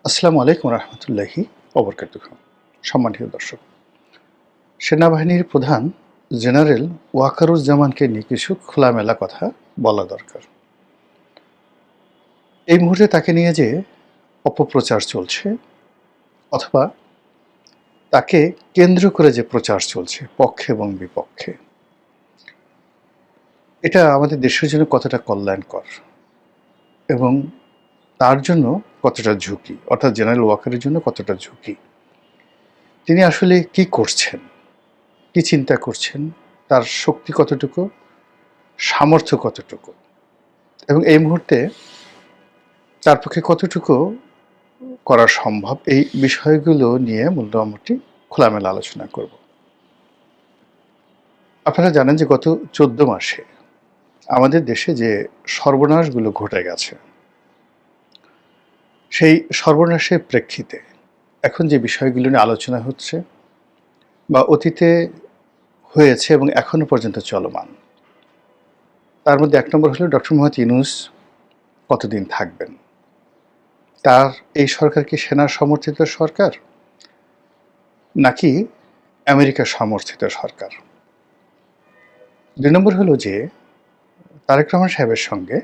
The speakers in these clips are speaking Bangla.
আসসালামু আলাইকুম রহমতুল্লাহি ওবরকাতুহু। সম্মানিত দর্শক, সেনাবাহিনীর প্রধান জেনারেল ওয়াকারুজ্জামানকে নিয়ে কিছু খোলামেলা কথা বলা দরকার। এই মুহূর্তে তাকে নিয়ে যে অপপ্রচার চলছে অথবা তাকে কেন্দ্র করে যে প্রচার চলছে পক্ষে এবং বিপক্ষে, এটা আমাদের দেশের জন্য কতটা কল্যাণকর এবং তার জন্য কতটা ঝুঁকি, অর্থাৎ জেনারেল ওয়াকারের জন্য কতটা ঝুঁকি। তিনি আসলে কি করছেন, কি চিন্তা করছেন, তার শক্তি কতটুকু, সামর্থ্য কতটুকু এবং এই মুহূর্তে তার পক্ষে কতটুকু করা সম্ভব, এই বিষয়গুলো নিয়ে মোটামুটি খোলামেলা আলোচনা করব। আপনারা জানেন যে গত 14 মাসে আমাদের দেশে যে সর্বনাশগুলো ঘটে গেছে, সেই সর্বনাশের প্রেক্ষিতে এখন যে বিষয়গুলো নিয়ে আলোচনা হচ্ছে বা অতীতে হয়েছে এবং এখনো পর্যন্ত চলমান, তার মধ্যে 1 নম্বর হলো ডক্টর মোহাম্মদ ইউনূস কতদিন থাকবেন। তার এই সরকার কি সেনা সমর্থিত সরকার নাকি আমেরিকা সমর্থিত সরকার? 2 নম্বর হলো যে তারেক রহমান সাহেবের সঙ্গে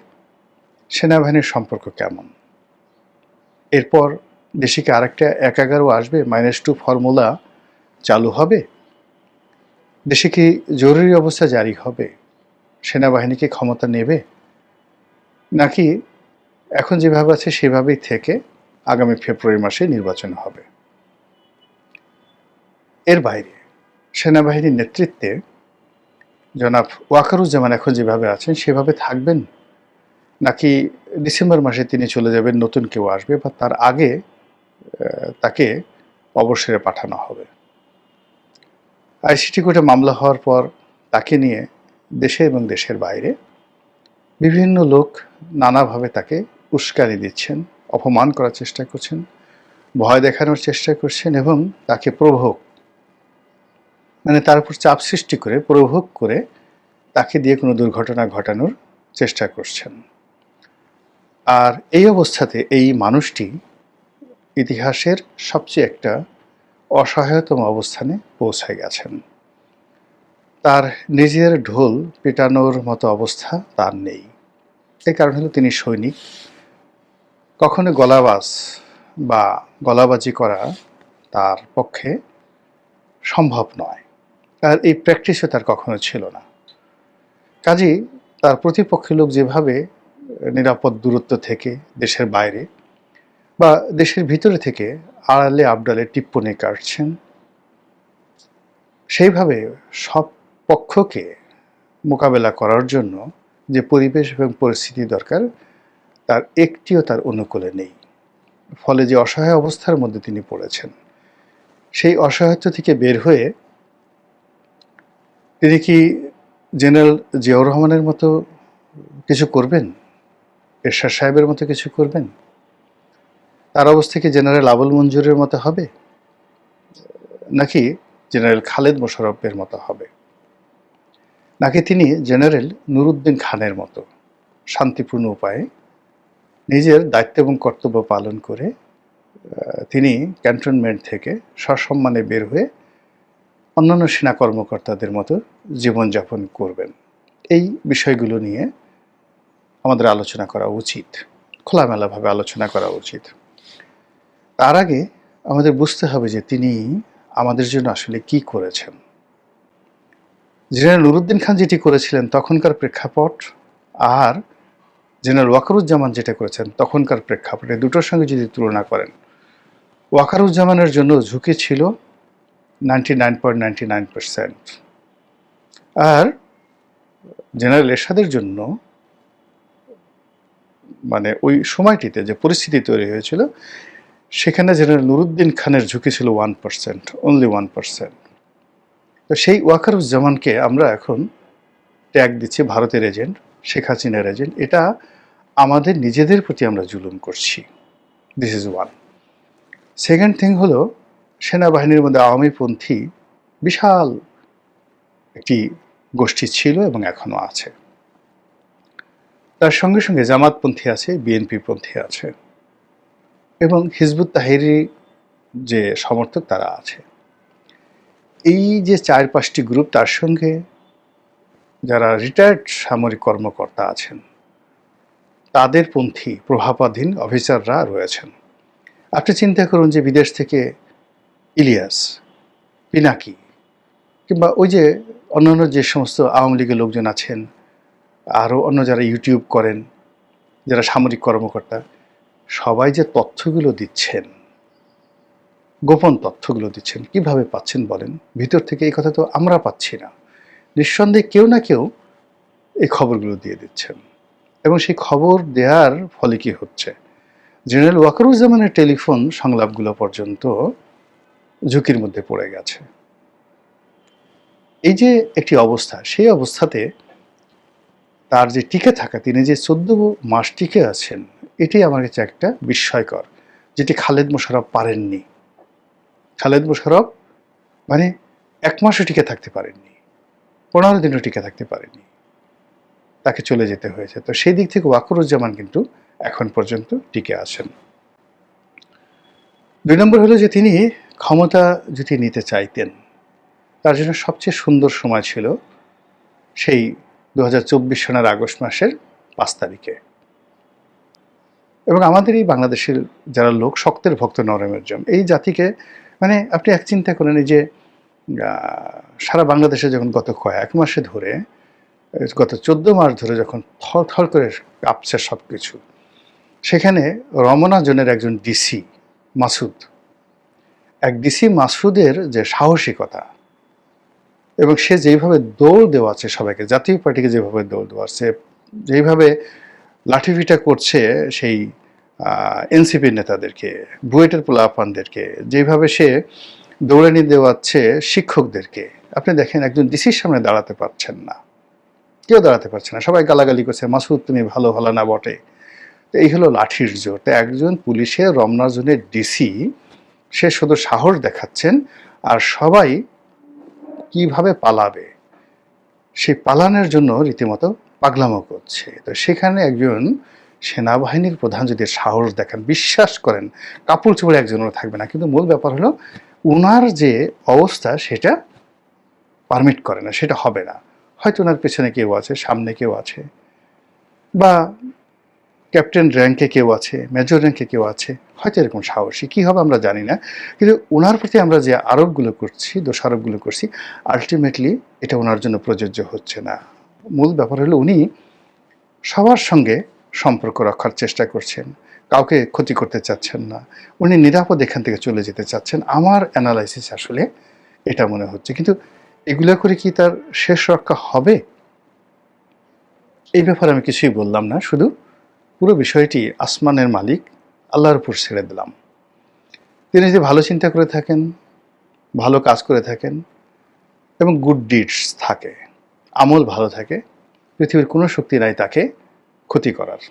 সেনাবাহিনীর সম্পর্ক কেমন। এরপর দেশে কি আরেকটা 1/11 আসবে, -2 ফর্মুলা চালু হবে, দেশে কি জরুরি অবস্থা জারি হবে, সেনাবাহিনীকে ক্ষমতা নেবে, নাকি এখন যেভাবে আছে সেভাবেই থেকে আগামী ফেব্রুয়ারি মাসে নির্বাচন হবে। এর বাইরে সেনাবাহিনীর নেতৃত্বে জনাব ওয়াকারুজ্জামান এখন যেভাবে আছেন সেভাবে থাকবেন, নাকি ডিসেম্বর মাসে তিনি চলে যাবেন, নতুন কেউ আসবে বা তার আগে তাকে অবসরে পাঠানো হবে। আইসিটি কোর্টে মামলা হওয়ার পর তাকে নিয়ে দেশে এবং দেশের বাইরে বিভিন্ন লোক নানাভাবে তাকে উস্কানি দিচ্ছেন, অপমান করার চেষ্টা করছেন, ভয় দেখানোর চেষ্টা করছেন এবং তাকে প্রভোগ, মানে তার উপর চাপ সৃষ্টি করে প্রভোগ করে তাকে দিয়ে কোনো দুর্ঘটনা ঘটানোর চেষ্টা করছেন। আর এই অবস্থাতে এই মানুষটি ইতিহাসের সবচেয়ে একটা অসহায়তম অবস্থানে পৌঁছে গেছেন। তার নিজের ঢোল পেটানোর মতো অবস্থা তার নেই। এই কারণ হলো তিনি সৈনিক, কখনো গলাবাজ বা গলাবাজি করা তার পক্ষে সম্ভব নয়, আর এই প্র্যাকটিসও তার কখনো ছিল না। কাজেই তার প্রতিপক্ষের লোক যেভাবে নিরাপদ দূরত্ব থেকে দেশের বাইরে বা দেশের ভিতরে থেকে আড়ালে আবডালে টিপ্পনি কাটছেন, সেইভাবে সব পক্ষকে মোকাবেলা করার জন্য যে পরিবেশ এবং পরিস্থিতি দরকার তার একটিও তার অনুকূলে নেই। ফলে যে অসহায় অবস্থার মধ্যে তিনি পড়েছেন, সেই অসহায়ত্ব থেকে বের হয়ে তিনি কি জেনারেল জিয়াউর রহমানের মতো কিছু করবেন, এরশাদ সাহেবের মতো কিছু করবেন, তার অবস্থা কি জেনারেল আবুল মঞ্জুরের মতো হবে, নাকি জেনারেল খালেদ মোশাররফের মতো হবে, নাকি তিনি জেনারেল নুরউদ্দিন খানের মতো শান্তিপূর্ণ উপায়ে নিজের দায়িত্ব এবং কর্তব্য পালন করে তিনি ক্যান্টনমেন্ট থেকে সসম্মানে বের হয়ে অন্যান্য সেনা কর্মকর্তাদের মতো জীবনযাপন করবেন। এই বিষয়গুলো নিয়ে আমাদের আলোচনা করা উচিত, খোলামেলাভাবে আলোচনা করা উচিত। তার আগে আমাদের বুঝতে হবে যে তিনি আমাদের জন্য আসলে কি করেছেন। জেনারেল নুরউদ্দিন খান যেটি করেছিলেন তখনকার প্রেক্ষাপট আর জেনারেল ওয়াকারুজ্জামান যেটা করেছেন তখনকার প্রেক্ষাপটে দুটোর সঙ্গে যদি তুলনা করেন, ওয়াকারুজ্জামানের জন্য ঝুঁকি ছিল 99.99%, আর জেনারেল এরশাদের জন্য মানে ওই সময়টিতে যে পরিস্থিতি তৈরি হয়েছিল সেখানে জেনারেল নুরউদ্দিন খানের ঝুঁকি ছিল 1%, অনলি 1%। তো সেই ওয়াকারুজ্জামানকে আমরা এখন ট্যাগ দিচ্ছি ভারতের এজেন্ট, শেখ হাসিনার এজেন্ট। এটা আমাদের নিজেদের প্রতি আমরা জুলুম করছি। This is one. Second thing হলো, সেনাবাহিনীর মধ্যে আওয়ামীপন্থী বিশাল একটি গোষ্ঠী ছিল এবং এখনো আছে। তার সঙ্গে সঙ্গে জামাতপন্থী আছে, বিএনপি পন্থী আছে। এবং হিজবুত তাহরির যে সমর্থক তারা আছে। এই যে ৪-৫টি গ্রুপ, তার সঙ্গে যারা রিটায়ার্ড সামরিক কর্মকর্তা আছেন, তাদের পন্থী প্রভাবাধীন অফিসাররা রয়েছেন। আপনি চিন্তা করুন যে বিদেশ থেকে ইলিয়াস, পিনাকি কিংবা ওই যে অন্যান্য যে সমস্ত আওয়ামী লীগের লোকজন আছেন, আরও অন্য যারা ইউটিউব করেন, যারা সামরিক কর্মকর্তা, সবাই যে তথ্যগুলো দিচ্ছেন, গোপন তথ্যগুলো দিচ্ছেন, কিভাবে পাচ্ছেন বলেন? ভিতর থেকে এই কথা তো আমরা পাচ্ছি না। নিঃসন্দেহে কেউ না কেউ এই খবরগুলো দিয়ে দিচ্ছেন, এবং সেই খবর দেওয়ার ফলে কি হচ্ছে, জেনারেল ওয়াকারুজ্জামানের টেলিফোন সংলাপগুলো পর্যন্ত ঝুঁকির মধ্যে পড়ে গেছে। এই যে একটি অবস্থা, সেই অবস্থাতে তার যে টিকে থাকা, তিনি যে 14 মাস টিকে আছেন, এটাই আমার কাছে একটা বিস্ময়কর, যেটি খালেদ মোশাররফ পারেননি। খালেদ মোশাররফ মানে 1 মাসও টিকে থাকতে পারেননি, 15 দিনও টিকে থাকতে পারেননি, তাকে চলে যেতে হয়েছে। তো সেই দিক থেকে ওয়াকারুজ্জামান কিন্তু এখন পর্যন্ত টিকে আছেন। 2 নম্বর হলো যে তিনি ক্ষমতা যদি নিতে চাইতেন, তার জন্য সবচেয়ে সুন্দর সময় ছিল সেই 2024 সনের আগস্ট মাসের 5 তারিখে। এবং আমাদের এই বাংলাদেশের যারা লোক, শক্তের ভক্ত নরমের জম, এই জাতিকে মানে আপনি এক চিন্তা করেন, এই যে সারা বাংলাদেশে যখন গত কয়েক মাসে ধরে, গত 14 মাস ধরে যখন থরথর করে কাঁপছে সব কিছু, সেখানে রমনা জোনের একজন ডিসি মাসুদ, এক ডিসি মাসুদের যে সাহসিকতা, এবং সে যেইভাবে দৌড় দেওয়াচ্ছে সবাইকে, জাতীয় পার্টিকে যেভাবে দৌড় দেওয়াচ্ছে, যেইভাবে লাঠিপিটা করছে সেই এনসিপির নেতাদেরকে, বুয়েটের পোলাপানদেরকে, যেভাবে সে দৌড়ানি দেওয়াচ্ছে শিক্ষকদেরকে, আপনি দেখেন একজন ডিসির সামনে দাঁড়াতে পারছেন না, কেউ দাঁড়াতে পারছে না, সবাই গালাগালি করছে, মাসুদ তুমি ভালো হলো না বটে। তো এই হলো লাঠির জোর। তো একজন পুলিশের রমনা জোনের ডিসি, সে শুধু সাহস দেখাচ্ছেন, আর সবাই কিভাবে পালাবে সেই পালানোর জন্য রীতিমতো পাগলামো করছে। তো সেখানে একজন সেনাবাহিনীর প্রধান যদি সাহস দেখান, বিশ্বাস করেন কাপড় চোপড়ে একজনও থাকবে না। কিন্তু মূল ব্যাপার হলো ওনার যে অবস্থা সেটা পারমিট করে না, সেটা হবে না। হয়তো ওনার পেছনে কেউ আছে, সামনে কেউ আছে, বা ক্যাপ্টেন র্যাঙ্কে কেউ আছে, মেজর র্যাঙ্কে কেউ আছে, হয়তো এরকম সাহসী কী হবে আমরা জানি না। কিন্তু ওনার প্রতি আমরা যে আরোপগুলো করছি, দোষারোপগুলো করছি, আলটিমেটলি এটা ওনার জন্য প্রযোজ্য হচ্ছে না। মূল ব্যাপার হলো উনি সবার সঙ্গে সম্পর্ক রক্ষার চেষ্টা করছেন, কাউকে ক্ষতি করতে চাচ্ছেন না, উনি নিরাপদ এখান থেকে চলে যেতে চাচ্ছেন। আমার অ্যানালাইসিস আসলে এটা মনে হচ্ছে। কিন্তু এগুলো করে কি তার শেষ রক্ষা হবে, এই ব্যাপারে আমি কিছুই বললাম না, শুধু পুরো বিষয়টি আসমানের মালিক আল্লাহর উপর ছেড়ে দিলাম। তিনি যদি ভালো চিন্তা করে থাকেন, ভালো কাজ করে থাকেন, এবং গুড ডিডস থাকে, আমল ভালো থাকে, পৃথিবীর কোনো শক্তি নাই তাকে ক্ষতি করার।